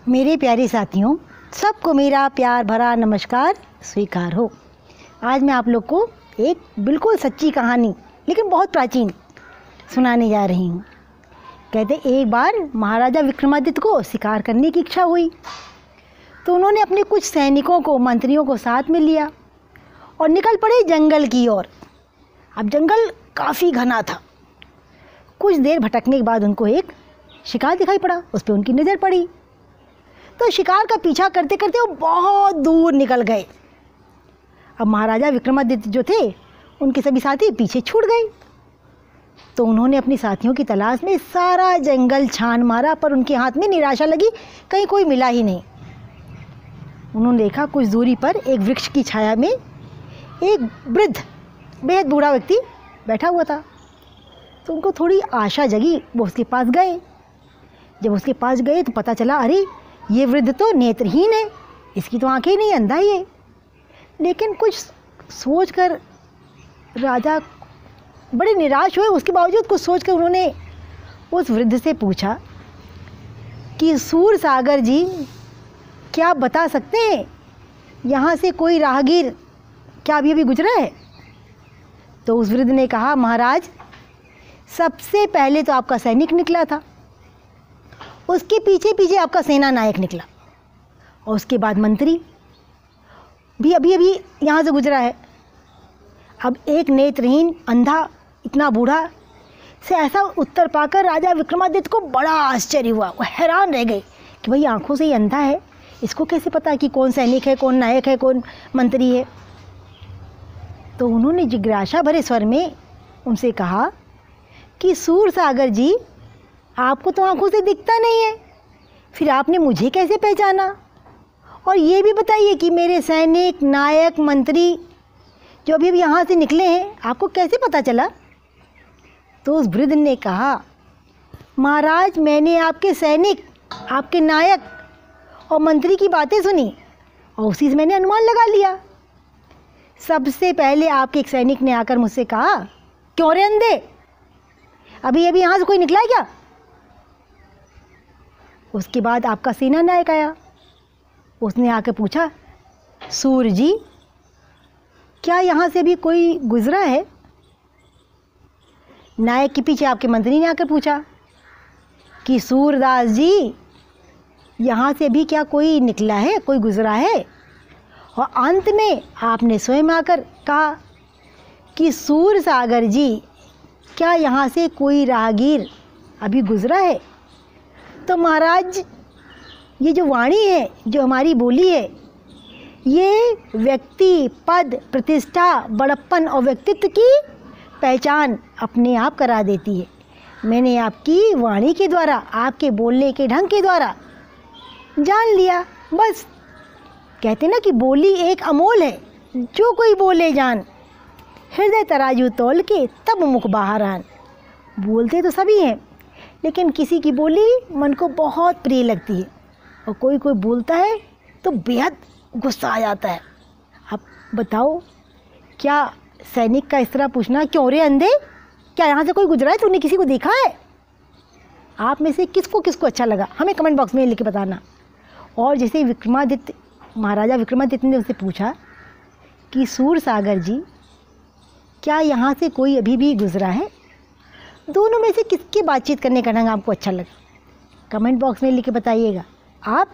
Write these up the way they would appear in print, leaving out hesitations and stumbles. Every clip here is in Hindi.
मेरे प्यारे साथियों, सबको मेरा प्यार भरा नमस्कार स्वीकार हो। आज मैं आप लोग को एक बिल्कुल सच्ची कहानी लेकिन बहुत प्राचीन सुनाने जा रही हूँ। कहते एक बार महाराजा विक्रमादित्य को शिकार करने की इच्छा हुई, तो उन्होंने अपने कुछ सैनिकों को, मंत्रियों को साथ में लिया और निकल पड़े जंगल की ओर। अब जंगल काफ़ी घना था। कुछ देर भटकने के बाद उनको एक शिकार दिखाई पड़ा, उस पर उनकी नज़र पड़ी, तो शिकार का पीछा करते करते वो बहुत दूर निकल गए। अब महाराजा विक्रमादित्य जो थे, उनके सभी साथी पीछे छूट गए। तो उन्होंने अपनी साथियों की तलाश में सारा जंगल छान मारा, पर उनके हाथ में निराशा लगी, कहीं कोई मिला ही नहीं। उन्होंने देखा कुछ दूरी पर एक वृक्ष की छाया में एक वृद्ध, बेहद बूढ़ा व्यक्ति बैठा हुआ था। तो उनको थोड़ी आशा जगी, वो उसके पास गए। जब उसके पास गए तो पता चला, अरे ये वृद्ध तो नेत्रहीन है, इसकी तो आंखें नहीं, अंधा ही है। लेकिन कुछ सोचकर राजा बड़े निराश हुए। उसके बावजूद कुछ सोचकर उन्होंने उस वृद्ध से पूछा कि सूरसागर जी, क्या आप बता सकते हैं यहाँ से कोई राहगीर क्या अभी गुजरा है? तो उस वृद्ध ने कहा, महाराज, सबसे पहले तो आपका सैनिक निकला था, उसके पीछे पीछे आपका सेना नायक निकला, और उसके बाद मंत्री भी अभी यहाँ से गुजरा है। अब एक नेत्रहीन, अंधा, इतना बूढ़ा से ऐसा उत्तर पाकर राजा विक्रमादित्य को बड़ा आश्चर्य हुआ। वो हैरान रह गए कि भाई आंखों से ही अंधा है, इसको कैसे पता कि कौन सैनिक है, कौन नायक है, कौन मंत्री है? तो उन्होंने जिज्ञासा भरे स्वर में उनसे कहा कि सूरसागर जी, आपको तो आंखों से दिखता नहीं है, फिर आपने मुझे कैसे पहचाना? और ये भी बताइए कि मेरे सैनिक, नायक, मंत्री जो अभी यहाँ से निकले हैं, आपको कैसे पता चला? तो उस वृद्ध ने कहा, महाराज, मैंने आपके सैनिक, आपके नायक और मंत्री की बातें सुनी और उसी से मैंने अनुमान लगा लिया। सबसे पहले आपके एक सैनिक ने आकर मुझसे कहा, क्यों रे अंधे, अभी यहाँ से कोई निकला है क्या? उसके बाद आपका सेना नायक आया, उसने आकर पूछा, सूर जी, क्या यहाँ से भी कोई गुजरा है? नायक के पीछे आपके मंत्री ने आकर पूछा कि सूरदास जी, यहाँ से भी क्या कोई निकला है, कोई गुजरा है? और अंत में आपने स्वयं आकर कहा कि सूरसागर जी, क्या यहाँ से कोई राहगीर अभी गुजरा है? तो महाराज, ये जो वाणी है, जो हमारी बोली है, ये व्यक्ति, पद, प्रतिष्ठा, बड़प्पन और व्यक्तित्व की पहचान अपने आप करा देती है। मैंने आपकी वाणी के द्वारा, आपके बोलने के ढंग के द्वारा जान लिया। बस कहते ना कि बोली एक अमोल है, जो कोई बोले जान, हृदय तराजू तौल के तब मुख बाहर आन। बोलते तो सभी हैं, लेकिन किसी की बोली मन को बहुत प्रिय लगती है, और कोई कोई बोलता है तो बेहद गुस्सा आ जाता है। अब बताओ, क्या सैनिक का इस तरह पूछना, क्यों रे अंधे, क्या यहाँ से कोई गुजरा है, तूने किसी को देखा है? आप में से किसको किसको अच्छा लगा, हमें कमेंट बॉक्स में लिख के बताना। और जैसे महाराजा विक्रमादित्य ने उससे पूछा कि सूरसागर जी, क्या यहाँ से कोई अभी भी गुजरा है? दोनों में से किसकी बातचीत करने का ढंग आपको अच्छा लगा? कमेंट बॉक्स में लिख के बताइएगा। आप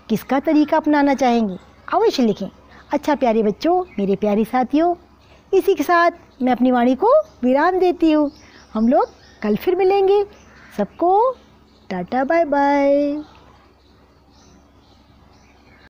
किसका तरीका अपनाना चाहेंगे, अवश्य लिखें। अच्छा प्यारे बच्चों, मेरे प्यारे साथियों, इसी के साथ मैं अपनी वाणी को विराम देती हूँ। हम लोग कल फिर मिलेंगे। सबको टाटा बाय बाय।